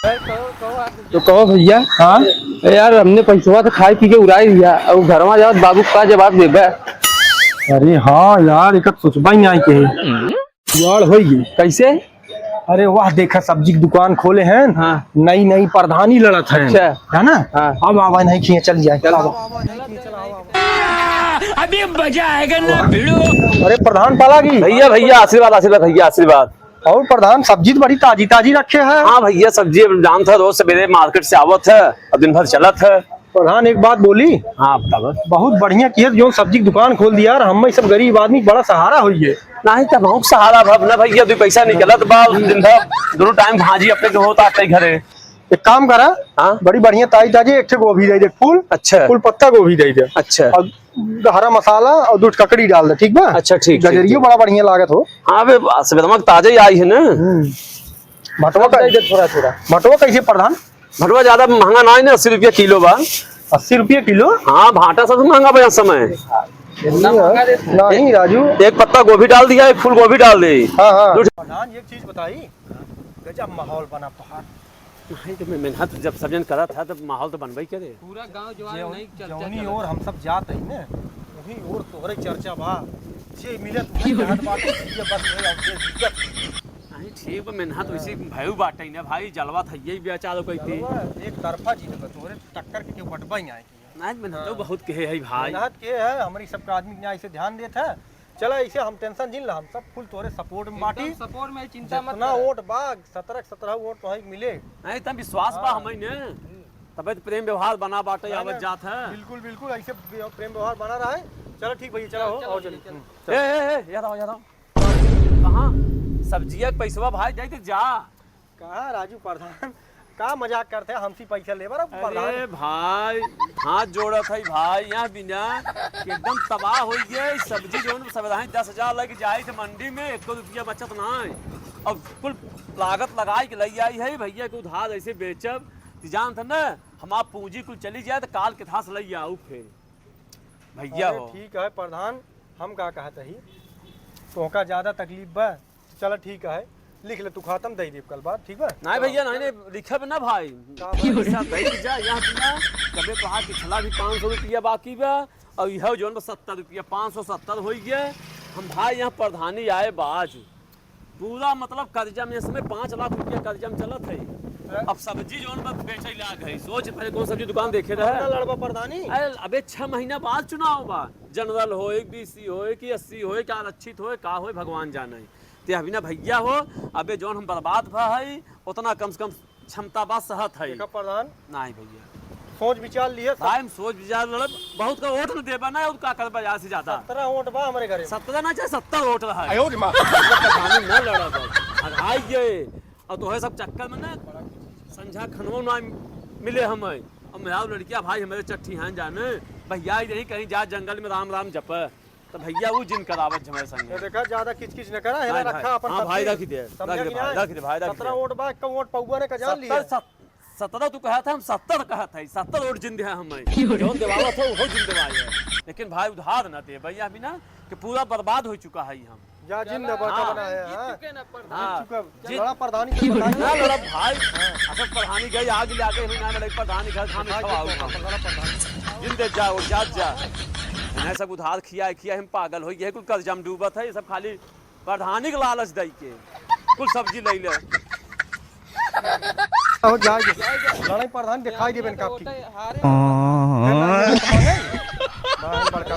तो कहो भैया। हाँ यार हमने पैसा तो खाए पी के उड़ाई दिया और घर में जाओ बाबू का जवाब देबे। अरे हाँ यार एक सोचबा ही आई के जुआड़ हो गई कैसे? अरे वाह देखा सब्जी की दुकान खोले हैं। हाँ। नई नई प्रधानी लड़त है। अच्छा। है ना। हाँ। अब आवा नहीं खिए चल जाए अभी मजा आएगा ना भिड़ो। अरे प्रधान पाला की भैया भैया आशीर्वाद आशीर्वाद भैया आशीर्वाद। और प्रधान सब्जी तो बड़ी ताजी ताजी रखे है। हाँ भैया सब्जी जान था रोज सवेरे मार्केट से आवत है और दिन भर चलत है। प्रधान एक बात बोली। हाँ बताओ। बहुत बढ़िया किया जो सब्जी की दुकान खोल दिया यार हम सब गरीब आदमी बड़ा सहारा हुई है। नहीं तब बहुत सहारा भव ना भैया दो पैसा निकलत बा दिन भर दोनों टाइम भाजी अपने के होता है घरे। एक काम करा। हाँ? बड़ी बढ़िया ताजी ताजी एक गोभी दे दे फूल। अच्छा फूल पत्ता गोभी दे दे। अच्छा और हरा मसाला और दूध ककड़ी डाल दे ठीक बा। अच्छा ठीक गजरियो बड़ा बढ़िया लागत हो। हाँ बे सवेरे ताजा ही आई है ना। भटवा थोड़ा थोड़ा भटवा कैसे प्रधान? भटवा ज्यादा महंगा ना है ना 80 रुपया किलो बा। 80 रुपया किलो। हाँ भाटा सब महंगा बा समय। नहीं राजू एक पत्ता गोभी डाल दिया एक फूल गोभी डाल दी। हाँ हाँ प्रधान एक चीज बताई गजब माहौल बना पहाड़। नहीं तो मैं मेहनत जब सब्जन करा था तब माहौल तो बनवाई करे। पूरा गांव जवान नहीं जौनी और हम सब जात है ना वही और तोहरे चर्चा बा जे मिले तुम्हारी हाथ बात ये बस नहीं दिक्कत। नहीं ठीक बा मेहनत वैसे भाई बाटे ना भाई जलवा था यही बेचा लो कहते एक तरफा जीत तोहरे टक्कर के बटबा ही आए नहीं मेहनत तो बहुत कहे है भाई। मेहनत के है हमारी सबका आदमी न्याय से ध्यान देता है। चला इसे हम टेंशन जिन ला हम सब फुल तोरे सपोर्ट में बाटी सपोर्ट में चिंता मत ना वोट बाग 17 वोट तो मिले। नहीं तब विश्वास बा हमें ने तबे तो प्रेम व्यवहार बना बाटे आवत जात है। बिल्कुल बिल्कुल ऐसे प्रेम व्यवहार बना रहा है। चलो ठीक भैया चलो और चलिए। ए याद आओ कहां सब्जिया के पैसा भाई जाई तो जा। कहां राजू प्रधान का मजाक करते हैं हमसे पैसा ले बार अरे भाई हाथ जोड़ा था भाई यहाँ बिना एकदम तबाह हो गए सब्जी जो सवेरे 10,000 लग जाए थे मंडी में 1 रुपया बचत ना अब कुल लागत लगाई के लई आई है भैया के उधार ऐसे बेचब जान था ना हम आप पूंजी कुल चली जाए तो काल के थास लई आऊ फिर भैया हो। ठीक है प्रधान हम का कहते ही तो का ज्यादा तकलीफ बा चलो ठीक है लिख ले तू खत्म दे दे कल बात ठीक है। नहीं भैया नहीं लिखब ना भाई पैसा दे जा यहाँ बिना कभी कहा कि छला भी 500 रुपया बाकी बा और यह जो 70 रुपया 570 हो गया। हम भाई यहाँ प्रधानी आए बाज पूरा मतलब कर्जा में इसमें 5 लाख रुपया कर्जा में चलत है। अब सब्जी जो बेचे लाग है सोच पहले कौन सब्जी दुकान देखे रहे लड़बा प्रधानी। अरे अबे 6 महीना बाद चुनाव बा जनरल हो बीसी हो कि 80 हो कि आरक्षित हो का हो भगवान जाने ते अभी ना भैया हो अबे जौन हम बर्बाद भा है उतना कम से कम क्षमता बा सहत है प्रधान। नहीं भैया सोच विचार लिए भाई सोच विचार लड़ब बहुत का वोट न देबा ना का कर बाजार से ज्यादा 17 वोट बा हमारे घरे 17 ना चाहे 70 वोट रहा है आयो रे मां न लड़ब अब आइए और तो सब चक्कर में ना संझा खनवा ना मिले हमें और मेरा लड़कियां भाई हमारे चट्टी हैं जाने भैया यही कहीं जा जंगल में राम राम जप तो भैया वो जिन करावत हमारे संग देखा ज्यादा किच न करा है रखा अपन हां भाई रख दे रख दे भाई 17 वोट बा का वोट पौवा ने का जान लिया 17 तू कहा था हम 70 कहा था 70 वोट जिंदे है हमें जो देवावा था वो जिंदे है लेकिन भाई उधार ना दे भैया बिना कि पूरा बर्बाद हो चुका है हम या जिंदा बड़का बनाया हां बड़ा प्रधानी से ना लड़ा भाई असल प्रधानी गई आग ले आके ना लड़ाई प्रधानी घर खाने खवाओ जिंदे जाओ जा नहीं सब उधार खिया हम पागल हो गए कुल कर्जा में डूबत है ये सब खाली प्रधानी के लालच दई के कुल सब्जी ले ले हो जाए लड़ाई प्रधान दिखाई देबन का की हां बड़का